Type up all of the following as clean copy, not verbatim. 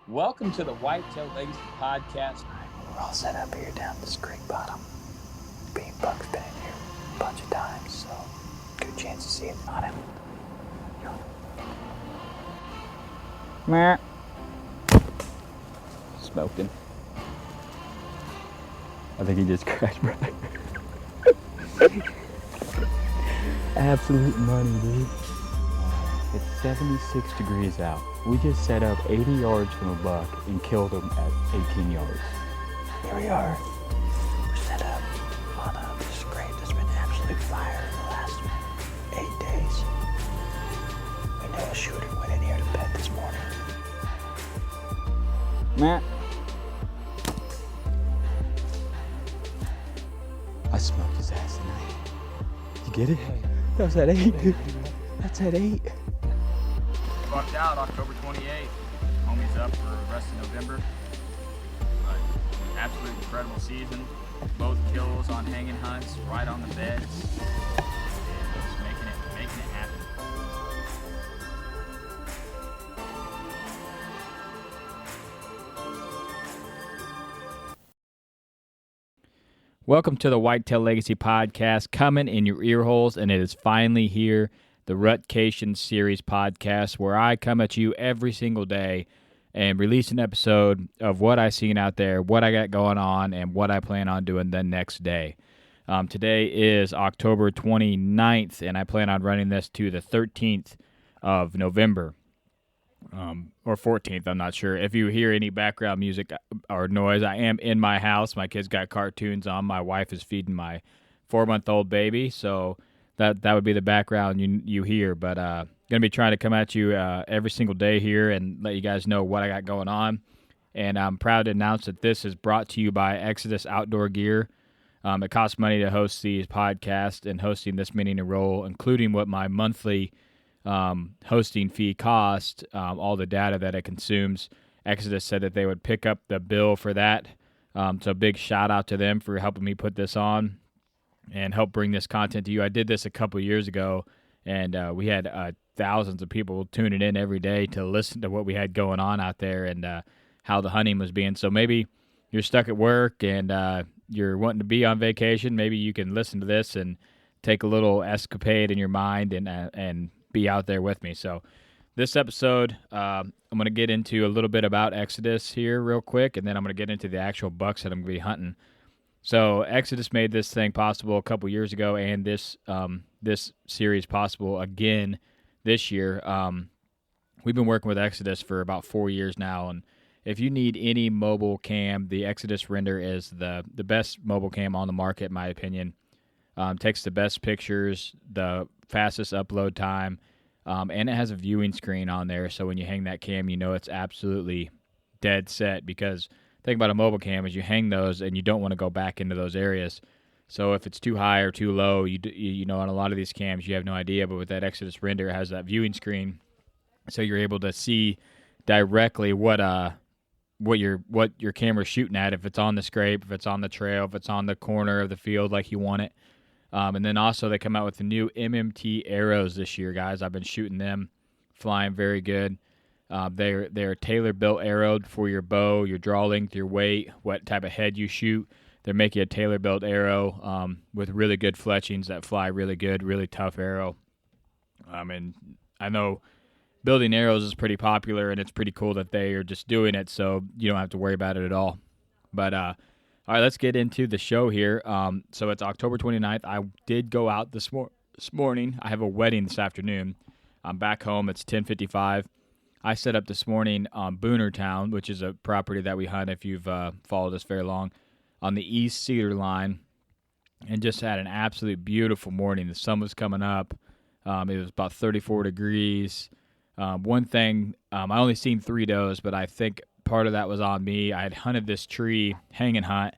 Welcome to the Whitetail Legacy Podcast. We're all set up here down this creek bottom. Bean Buck's been in here a bunch of times, so good chance to see it on him. Meh. Smoked him. I think he just crashed, bro. Absolute money, dude. It's 76 degrees out. We just set up 80 yards from a buck and killed him at 18 yards. Here we are. We're set up on this scrape that's been absolute fire for the last 8 days. We know a shooter went in here to bed this morning. Matt. I smoked his ass tonight. You get it? That was at 8, dude. That's at 8. Bucked out October 28th. Homie's up for the rest of November. But absolute incredible season. Both kills on hanging hunts, right on the beds. And just making it happen. Welcome to the Whitetail Legacy Podcast, coming in your ear holes, and it is finally here, the Rutcation series podcast, where I come at you every single day and release an episode of what I've seen out there, what I got going on, and what I plan on doing the next day. Today is October 29th, and I plan on running this to the 13th of November. Or 14th, I'm not sure. If you hear any background music or noise, I am in my house. My kids got cartoons on. My wife is feeding my 4-month-old baby, so that would be the background you hear. But going to be trying to come at you every single day here and let you guys know what I got going on. And I'm proud to announce that this is brought to you by Exodus Outdoor Gear. It costs money to host these podcasts, and hosting this many in a row, including what my monthly hosting fee cost, all the data that it consumes. Exodus said that they would pick up the bill for that. So big shout out to them for helping me put this on and help bring this content to you. I did this a couple years ago, and we had thousands of people tuning in every day to listen to what we had going on out there and how the hunting was being. So maybe you're stuck at work and you're wanting to be on vacation. Maybe you can listen to this and take a little escapade in your mind and be out there with me. So this episode, I'm going to get into a little bit about Exodus here real quick, and then I'm going to get into the actual bucks that I'm going to be hunting. So Exodus made this thing possible a couple years ago, and this series possible again this year. We've been working with Exodus for about 4 years now, and if you need any mobile cam, the Exodus Render is the best mobile cam on the market, in my opinion. Takes the best pictures, the fastest upload time, and it has a viewing screen on there, so when you hang that cam, you know it's absolutely dead set, because the thing about a mobile cam is you hang those and you don't want to go back into those areas. So if it's too high or too low, you know, on a lot of these cams, you have no idea, but with that Exodus Render, it has that viewing screen, so you're able to see directly what your camera's shooting at, if it's on the scrape, if it's on the trail, if it's on the corner of the field like you want it. And then also they come out with the new MMT arrows this year, guys. I've been shooting them, flying very good. They're tailor-built arrowed for your bow, your draw length, your weight, what type of head you shoot. They're making a tailor-built arrow with really good fletchings that fly really good, really tough arrow. And I know building arrows is pretty popular, and it's pretty cool that they are just doing it, so you don't have to worry about it at all. But all right, let's get into the show here. So it's October 29th. I did go out this morning. I have a wedding this afternoon. I'm back home. It's 10:55. I set up this morning on Boonertown, which is a property that we hunt if you've followed us very long, on the East Cedar line, and just had an absolute beautiful morning. The sun was coming up. It was about 34 degrees. One thing, I only seen 3 does, but I think part of that was on me. I had hunted this tree, hanging hunt,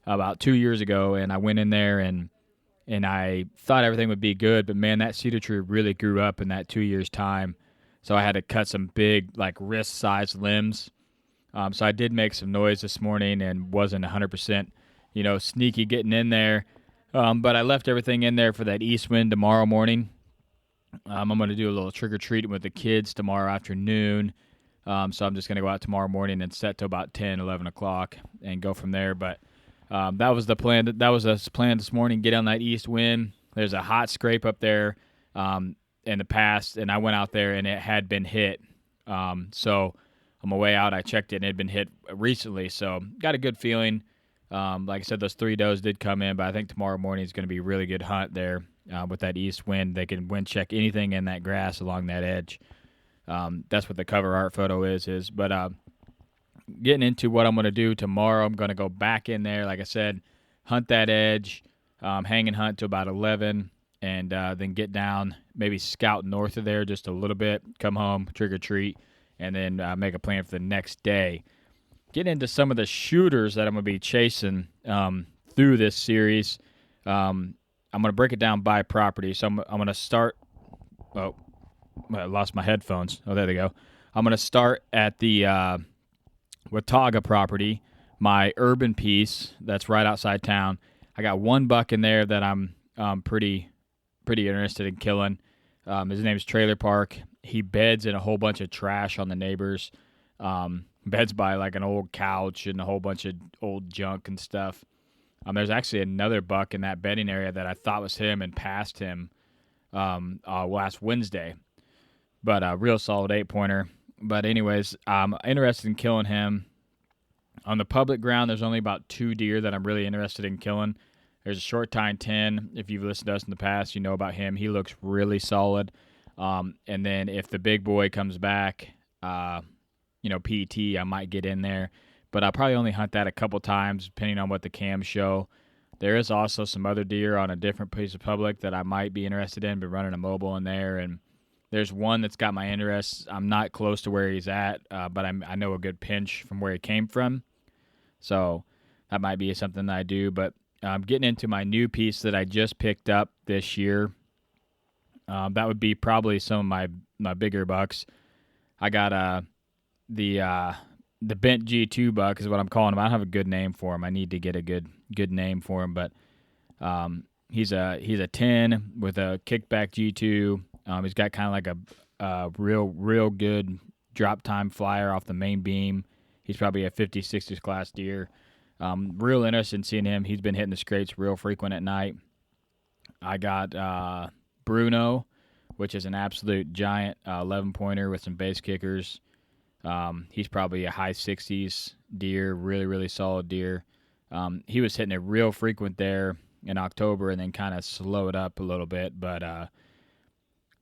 about 2 years ago, and I went in there and I thought everything would be good, but man, that cedar tree really grew up in that 2 years' time. So I had to cut some big, like wrist-sized limbs. So I did make some noise this morning and wasn't 100%, sneaky getting in there. But I left everything in there for that east wind tomorrow morning. I'm going to do a little trick-or-treating with the kids tomorrow afternoon. So I'm just going to go out tomorrow morning and set to about 10, 11 o'clock and go from there. But that was the plan. That was the plan this morning, get on that east wind. There's a hot scrape up there in the past, and I went out there, and it had been hit. So on my way out, I checked it, and it had been hit recently. So got a good feeling. Like I said, those 3 does did come in, but I think tomorrow morning is going to be a really good hunt there with that east wind. They can wind check anything in that grass along that edge. That's what the cover art photo is. But getting into what I'm going to do tomorrow, I'm going to go back in there, like I said, hunt that edge, hang and hunt to about 11, and then get down, maybe scout north of there just a little bit, come home, trick or treat, and then make a plan for the next day. Get into some of the shooters that I'm going to be chasing through this series. I'm going to break it down by property. So I'm going to start. Oh, I lost my headphones. Oh, there they go. I'm going to start at the Watauga property, my urban piece that's right outside town. I got one buck in there that I'm pretty interested in killing. His name is Trailer Park. He beds in a whole bunch of trash on the neighbors. Beds by like an old couch and a whole bunch of old junk and stuff. There's actually another buck in that bedding area that I thought was him and passed him last Wednesday. But a real solid 8-pointer. But anyways, I'm interested in killing him. On the public ground, there's only about 2 deer that I'm really interested in killing. There's a short tine 10. If you've listened to us in the past, you know about him. He looks really solid. And then if the big boy comes back, PT, I might get in there. But I'll probably only hunt that a couple times, depending on what the cams show. There is also some other deer on a different piece of public that I might be interested in, but running a mobile in there. And there's one that's got my interest. I'm not close to where he's at, but I know a good pinch from where he came from. So that might be something that I do. But I'm getting into my new piece that I just picked up this year. That would be probably some of my bigger bucks. I got the bent G2 buck is what I'm calling him. I don't have a good name for him. I need to get a good name for him. But he's a 10 with a kickback G2. He's got kind of like a real good drop time flyer off the main beam. He's probably a 50, 60 class deer. Real interested in seeing him. He's been hitting the scrapes real frequent at night. I got Bruno, which is an absolute giant 11-pointer with some base kickers. He's probably a high 60s deer, really, really solid deer. He was hitting it real frequent there in October and then kind of slowed up a little bit. But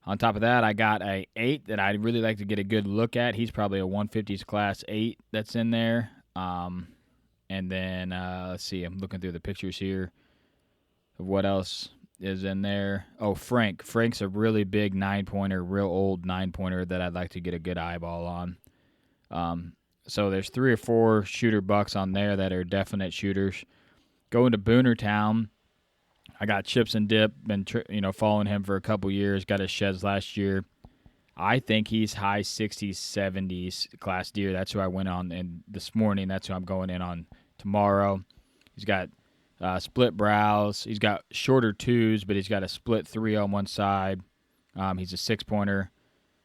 on top of that, I got a 8 that I'd really like to get a good look at. He's probably a 150s class 8 that's in there. And then, let's see, I'm looking through the pictures here of what else is in there. Oh, Frank. Frank's a really big 9-pointer, real old 9-pointer that I'd like to get a good eyeball on. So there's 3 or 4 shooter bucks on there that are definite shooters. Going to Boonertown, I got Chips and Dip, been following him for a couple years, got his sheds last year. I think he's high 60s, 70s class deer. That's who I went on and this morning. That's who I'm going in on tomorrow. He's got split brows. He's got shorter 2s, but he's got a split 3 on one side. He's a 6-pointer.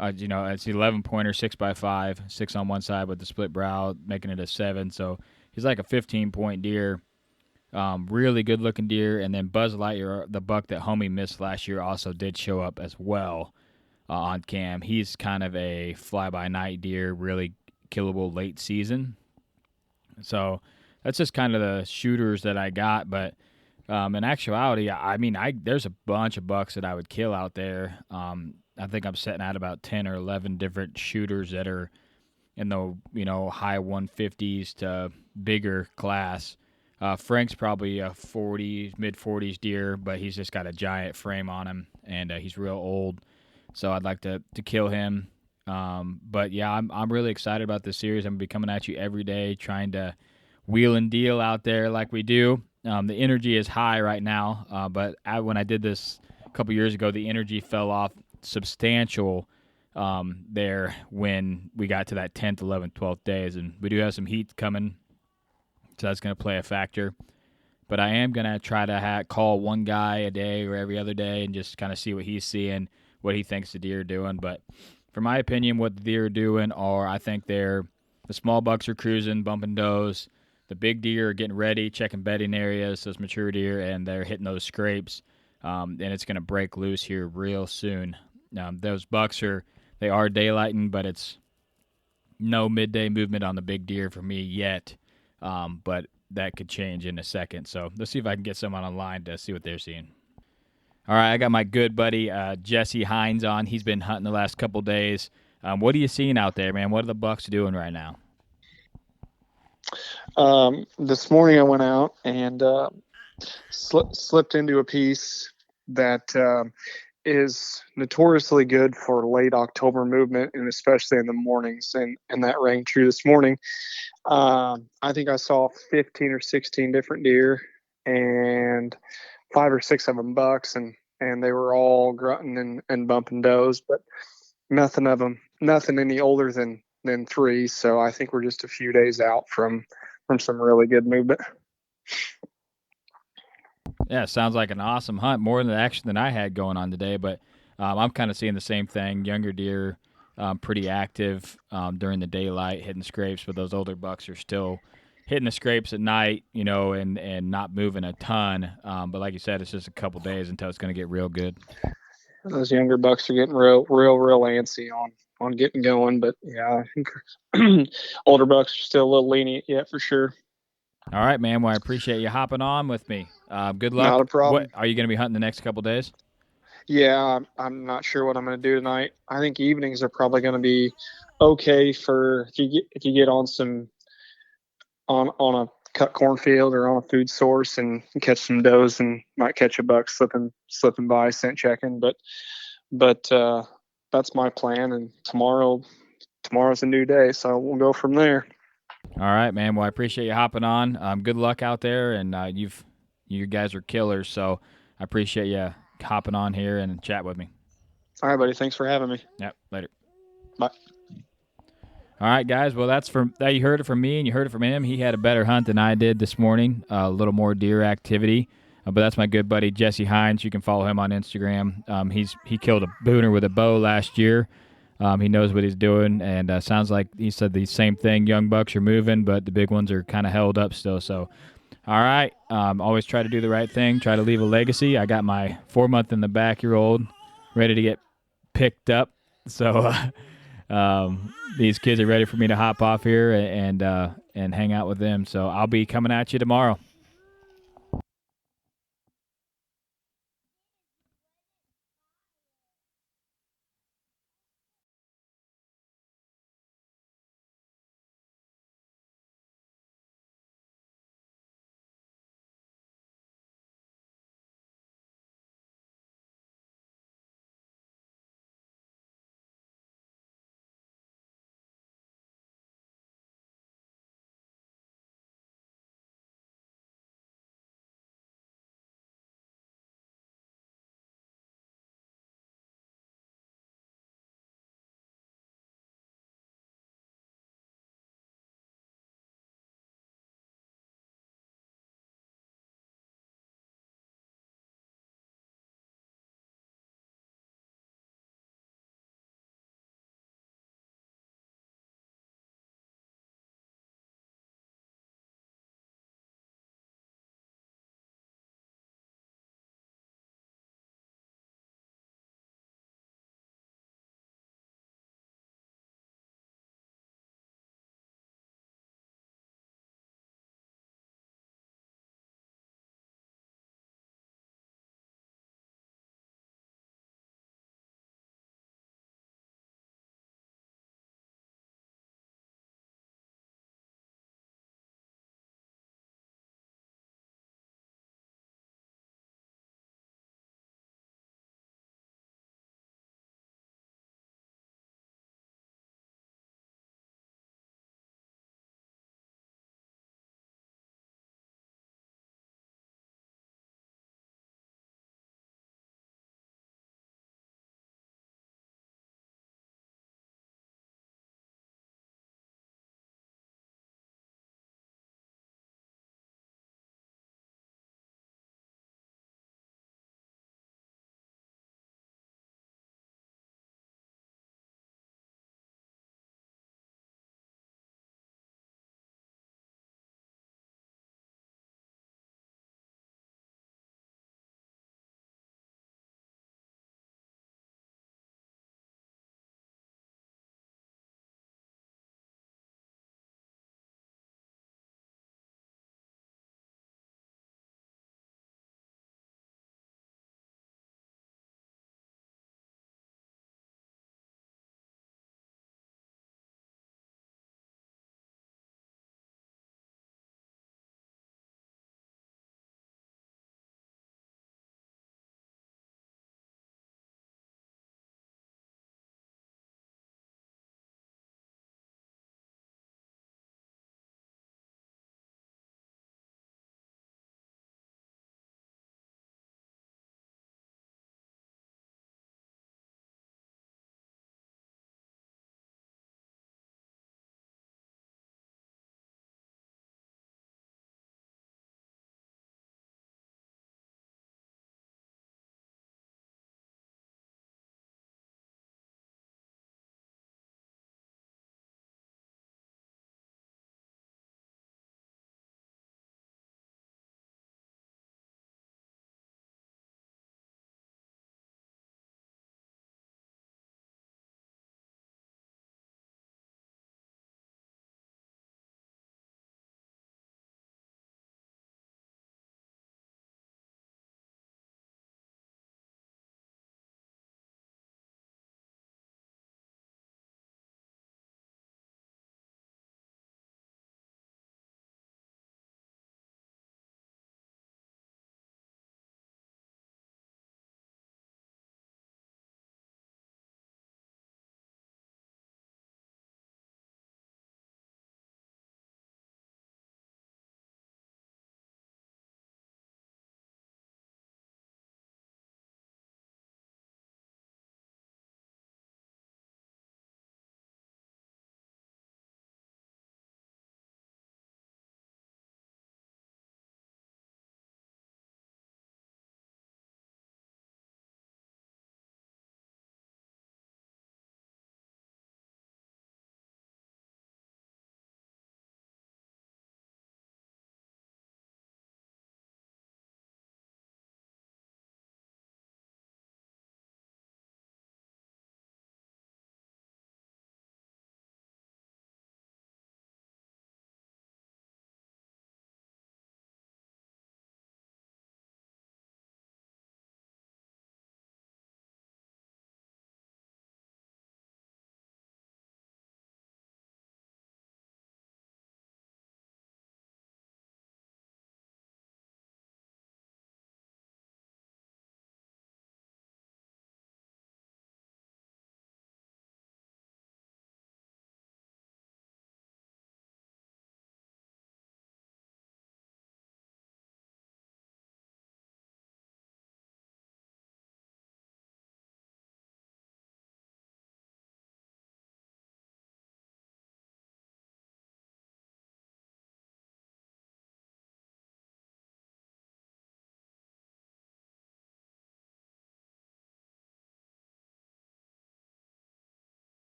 It's an 11-pointer, 6x5, 6 on one side with the split brow, making it a 7. So he's like a 15-point deer. Really good-looking deer. And then Buzz Lightyear, the buck that homie missed last year, also did show up as well on cam. He's kind of a fly-by-night deer, really killable late season. So that's just kind of the shooters that I got. But in actuality, there's a bunch of bucks that I would kill out there. I think I'm setting out about 10 or 11 different shooters that are in the high 150s to bigger class. Frank's probably a 40s, mid-40s deer, but he's just got a giant frame on him, and he's real old. So I'd like to kill him. But yeah, I'm really excited about this series. I'm going to be coming at you every day, trying to wheel and deal out there like we do. The energy is high right now, but when I did this a couple years ago, the energy fell off substantial there when we got to that 10th, 11th, 12th days. And we do have some heat coming, so that's going to play a factor. But I am going to try to call one guy a day or every other day and just kind of see what he's seeing, what he thinks the deer are doing. But for my opinion, what the deer are doing are, I think the small bucks are cruising, bumping does. The big deer are getting ready, checking bedding areas, those mature deer, and they're hitting those scrapes. And it's going to break loose here real soon. Those bucks they are daylighting, but it's no midday movement on the big deer for me yet. But that could change in a second. So let's see if I can get someone online to see what they're seeing. All right, I got my good buddy Jesse Hines on. He's been hunting the last couple days. What are you seeing out there, man? What are the bucks doing right now? This morning I went out and slipped into a piece that is notoriously good for late October movement, and especially in the mornings. And that rang true this morning. I think I saw 15 or 16 different deer, and 5 or 6 of them bucks, and they were all grunting and bumping does, but nothing any older than 3. So I think we're just a few days out from some really good movement. Yeah, sounds like an awesome hunt. More than the action than I had going on today, but I'm kind of seeing the same thing. Younger deer, pretty active during the daylight, hitting scrapes, but those older bucks are still hitting the scrapes at night, and not moving a ton. But like you said, it's just a couple days until it's going to get real good. Those younger bucks are getting real antsy on getting going, but yeah, I think older bucks are still a little lenient yet for sure. All right, man. Well, I appreciate you hopping on with me. Good luck. Not a problem. What are you going to be hunting the next couple days? Yeah, I'm not sure what I'm going to do tonight. I think evenings are probably going to be okay for if you get on a cut cornfield or on a food source and catch some does, and might catch a buck slipping by scent checking. But that's my plan. And tomorrow's a new day, so we'll go from there. All right, man. Well, I appreciate you hopping on. Good luck out there, and you guys are killers. So I appreciate you hopping on here and chat with me. All right, buddy. Thanks for having me. Yep. Later. Bye. All right, guys. Well, that you heard it from me, and you heard it from him. He had a better hunt than I did this morning. A little more deer activity. But that's my good buddy Jesse Hines. You can follow him on Instagram. He killed a booner with a bow last year. He knows what he's doing, and sounds like he said the same thing. Young bucks are moving, but the big ones are kind of held up still. So, all right. Always try to do the right thing. Try to leave a legacy. I got my 4-month in the back-year-old ready to get picked up. So these kids are ready for me to hop off here and hang out with them. So I'll be coming at you tomorrow.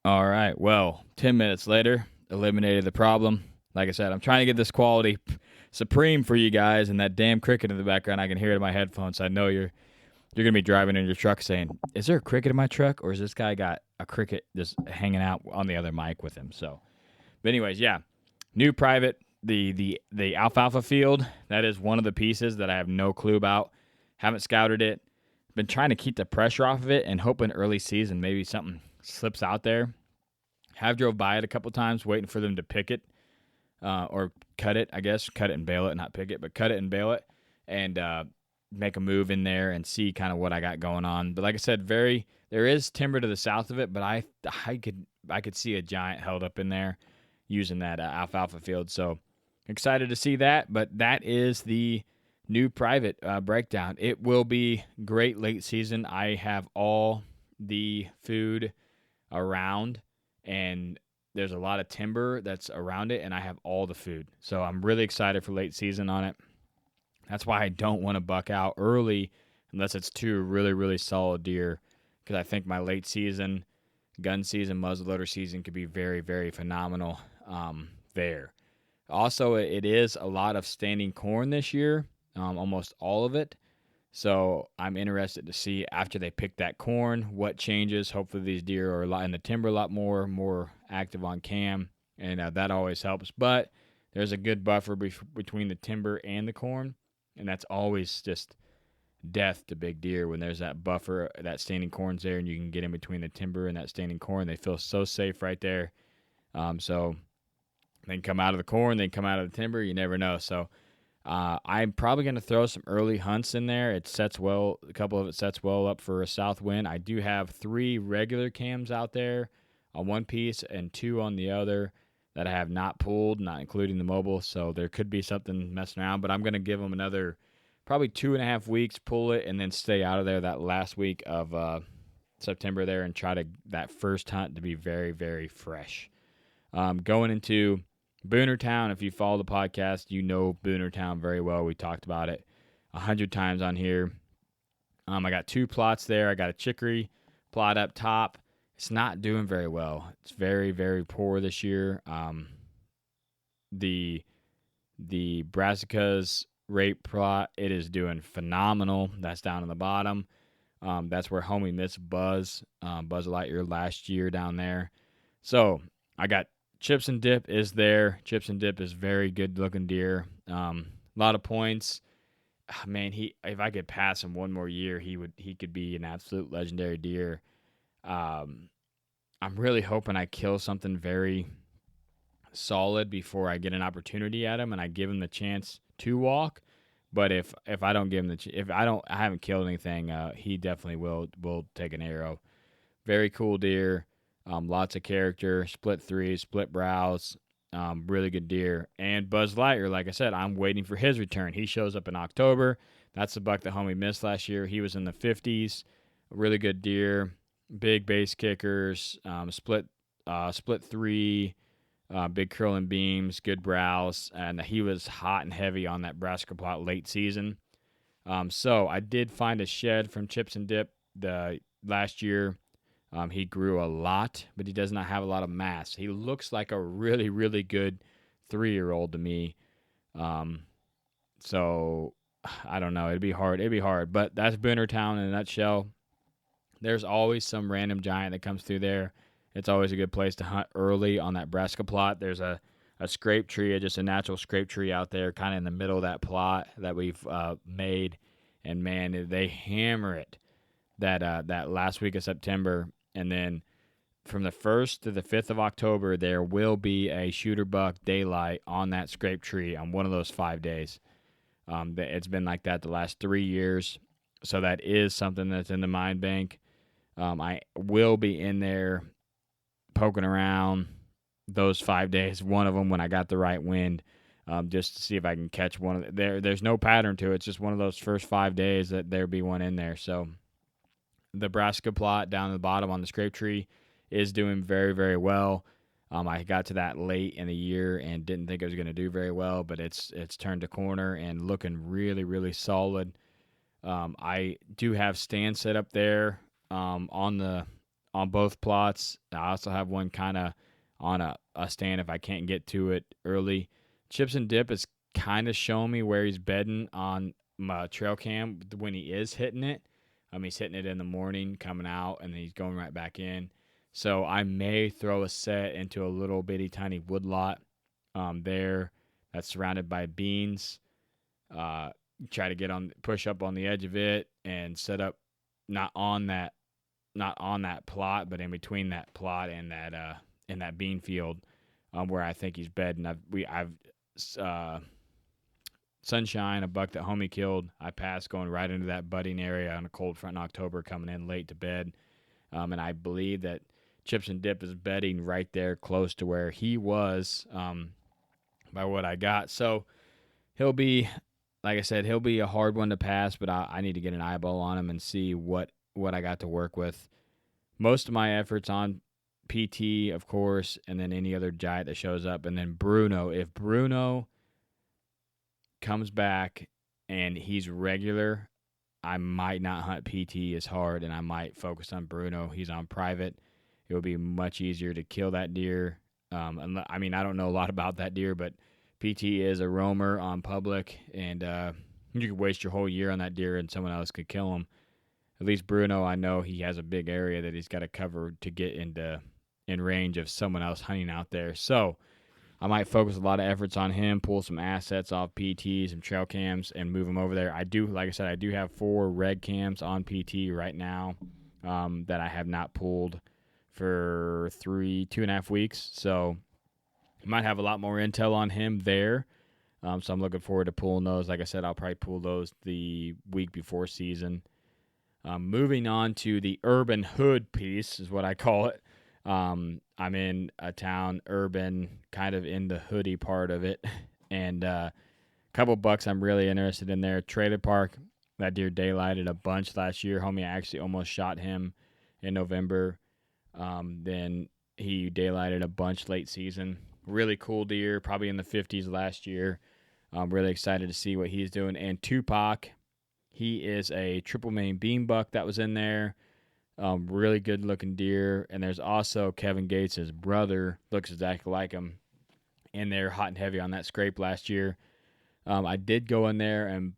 All right. Well, 10 minutes later, eliminated the problem. Like I said, I'm trying to get this quality supreme for you guys, and that damn cricket in the background, I can hear it in my headphones. I know you're going to be driving in your truck saying, is there a cricket in my truck, or is this guy got a cricket just hanging out on the other mic with him? So, but anyways, yeah, new private, the alfalfa field, that is one of the pieces that I have no clue about. Haven't scouted it. Been trying to keep the pressure off of it and hoping early season maybe something slips out there. Have drove by it a couple times waiting for them to pick it or cut it, I guess. Cut it and bale it, not pick it, but cut it and bale it and make a move in there and see kind of what I got going on. But like I said, there is timber to the south of it, but I could see a giant held up in there using that alfalfa field. So excited to see that, but that is the new private breakdown. It will be great late season. I have all the food around, and there's a lot of timber that's around it, and I have all the food. So I'm really excited for late season on it. That's why I don't want to buck out early unless it's two really, really solid deer, because I think my late season, gun season, muzzleloader season could be very, very phenomenal there. Also, it is a lot of standing corn this year, almost all of it. So I'm interested to see after they pick that corn what changes. Hopefully these deer are in the timber a lot more active on cam, and that always helps. But there's a good buffer between the timber and the corn, and that's always just death to big deer when there's that buffer, that standing corn's there, and you can get in between the timber and that standing corn. They feel so safe right there. So they can come out of the corn, they can come out of the timber. You never know. So I'm probably going to throw some early hunts in there. It sets well, a couple of it sets well up for a south wind. I do have 3 regular cams out there on one piece and 2 on the other that I have not pulled, not including the mobile. So there could be something messing around, but I'm going to give them another probably 2.5 weeks, pull it, and then stay out of there that last week of September there and try to that first hunt to be very, very fresh. Going into Boonertown, if you follow the podcast, you know Boonertown very well. We talked about it 100 times on here. I got 2 plots there. I got a chicory plot up top. It's not doing very well. It's very, very poor this year. The brassicas rape plot, it is doing phenomenal. That's down on the bottom. That's where homie missed Buzz Lightyear last year down there. So I got Chips and Dip is there. Chips and Dip is very good looking deer. A lot of points. Man, if I could pass him one more year, he could be an absolute legendary deer. I'm really hoping I kill something very solid before I get an opportunity at him and I give him the chance to walk. But if I don't give him I haven't killed anything, he definitely will take an arrow. Very cool deer. Lots of character, split threes, split brows, really good deer. And Buzz Lightyear, like I said, I'm waiting for his return. He shows up in October. That's the buck that homie missed last year. He was in the 50s, really good deer, big base kickers, split three, big curling beams, good brows, and he was hot and heavy on that brassica plot late season. So I did find a shed from Chips and Dip the last year. He grew a lot, but he does not have a lot of mass. He looks like a really, really good 3-year-old to me. So I don't know. It'd be hard. But that's Boonertown in a nutshell. There's always some random giant that comes through there. It's always a good place to hunt early on that brassica plot. There's a scrape tree, just a natural scrape tree out there, kind of in the middle of that plot that we've made. And man, they hammer it that last week of September. And then from the 1st to the 5th of October, there will be a shooter buck daylight on that scrape tree on one of those 5 days. It's been like that the last 3 years. So that is something that's in the mind bank. I will be in there poking around those 5 days, one of them when I got the right wind, just to see if I can catch one of there's no pattern to it. It's just one of those first 5 days that there'll be one in there. So the brassica plot down at the bottom on the scrape tree is doing very, very well. I got to that late in the year and didn't think it was going to do very well, but it's turned a corner and looking really, really solid. I do have stands set up there on the on both plots. I also have one kind of on a stand if I can't get to it early. Chips and Dip is kind of showing me where he's bedding on my trail cam when he is hitting it. He's hitting it in the morning, coming out, and then he's going right back in. So I may throw a set into a little bitty tiny woodlot there that's surrounded by beans. Try to push up on the edge of it and set up not on that plot, but in between that plot and that in that bean field where I think he's bedding. I've Sunshine, a buck that homie killed. I passed going right into that budding area on a cold front in October, coming in late to bed. And I believe that Chips and Dip is bedding right there close to where he was by what I got. So he'll be, like I said, he'll be a hard one to pass, but I need to get an eyeball on him and see what I got to work with. Most of my efforts on PT, of course, and then any other giant that shows up. And then Bruno. If Bruno comes back and he's regular, I might not hunt PT as hard, and I might focus on Bruno. He's on private. It would be much easier to kill that deer. I don't know a lot about that deer, but PT is a roamer on public, and you could waste your whole year on that deer and someone else could kill him. At least Bruno, I know he has a big area that he's got to cover to get in range of someone else hunting out there. So I might focus a lot of efforts on him, pull some assets off PT, some trail cams, and move him over there. Like I said, I do have 4 red cams on PT right now that I have not pulled for 2.5 weeks. So I might have a lot more intel on him there. So I'm looking forward to pulling those. Like I said, I'll probably pull those the week before season. Moving on to the urban hood piece is what I call it. I'm in a town, urban, kind of in the hoodie part of it. And a couple bucks I'm really interested in there. Trailer Park, that deer daylighted a bunch last year. Homie, I actually almost shot him in November. Then he daylighted a bunch late season. Really cool deer, probably in the 50s last year. I'm really excited to see what he's doing. And Tupac, he is a triple main beam buck that was in there. Really good looking deer. And there's also Kevin Gates' brother, looks exactly like him, in there hot and heavy on that scrape last year. I did go in there and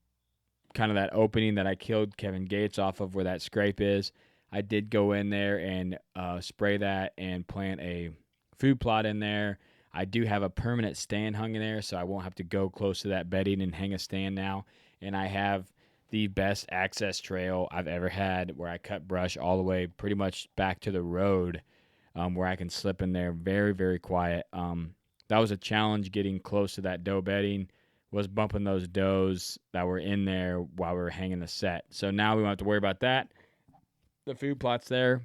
kind of that opening that I killed Kevin Gates off of where that scrape is. I did go in there and spray that and plant a food plot in there. I do have a permanent stand hung in there, so I won't have to go close to that bedding and hang a stand now. And I have the best access trail I've ever had where I cut brush all the way pretty much back to the road where I can slip in there very, very quiet. That was a challenge getting close to that doe bedding, was bumping those does that were in there while we were hanging the set. So now we won't have to worry about that. The food plot's there.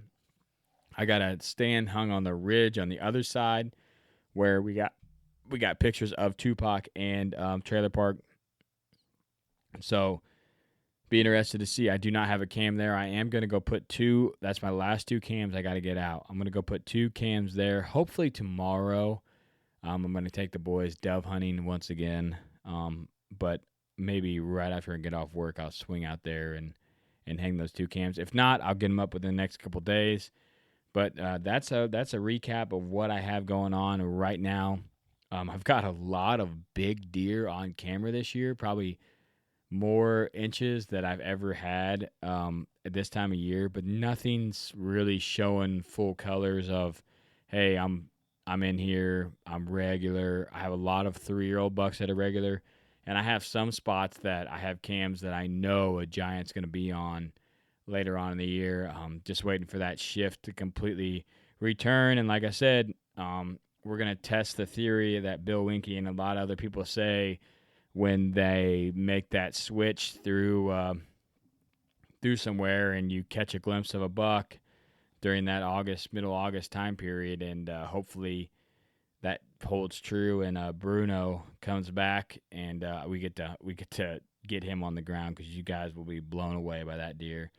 I got a stand hung on the ridge on the other side where we got pictures of Tupac and Trailer Park. So be interested to see. I do not have a cam there. I am going to go put 2. That's my last 2 cams I got to get out. I'm going to go put 2 cams there. Hopefully tomorrow. I'm going to take the boys dove hunting once again. But maybe right after I get off work, I'll swing out there and hang those 2 cams. If not, I'll get them up within the next couple days. But that's a recap of what I have going on right now. I've got a lot of big deer on camera this year, probably more inches that I've ever had at this time of year, but nothing's really showing full colors of, hey, I'm in here, I'm regular. I have a lot of 3-year-old bucks that are regular, and I have some spots that I have cams that I know a giant's going to be on later on in the year. Just waiting for that shift to completely return. And like I said, we're going to test the theory that Bill Winke and a lot of other people say when they make that switch through somewhere and you catch a glimpse of a buck during that middle August time period. And hopefully that holds true and Bruno comes back and we get to get him on the ground because you guys will be blown away by that deer.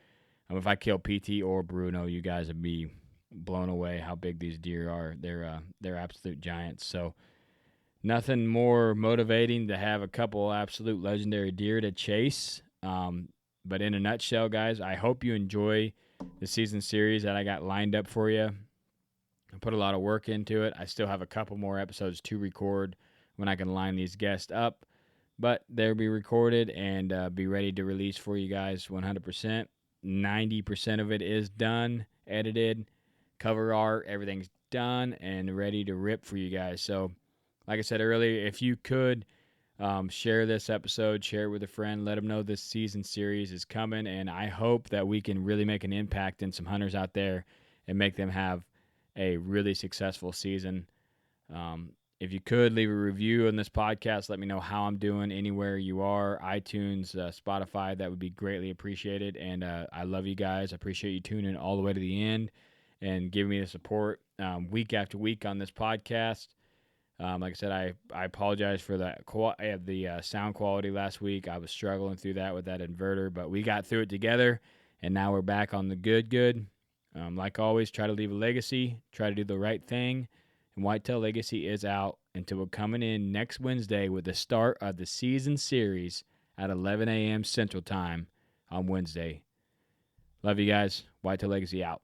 If I kill PT or Bruno, you guys would be blown away how big these deer are. They're absolute giants. So nothing more motivating to have a couple absolute legendary deer to chase. But in a nutshell, guys, I hope you enjoy the season series that I got lined up for you. I put a lot of work into it. I still have a couple more episodes to record when I can line these guests up, but they'll be recorded and be ready to release for you guys 100%. 90% of it is done, edited, cover art, everything's done and ready to rip for you guys. So, like I said earlier, if you could share this episode, share it with a friend, let them know this season series is coming, and I hope that we can really make an impact in some hunters out there and make them have a really successful season. If you could leave a review on this podcast, let me know how I'm doing anywhere you are, iTunes, Spotify, that would be greatly appreciated. And I love you guys. I appreciate you tuning in all the way to the end and giving me the support week after week on this podcast. Like I said, I apologize for the sound quality last week. I was struggling through that with that inverter, but we got through it together, and now we're back on the good. Like always, try to leave a legacy, try to do the right thing, and Whitetail Legacy is out until we're coming in next Wednesday with the start of the season series at 11 a.m. Central Time on Wednesday. Love you guys. Whitetail Legacy out.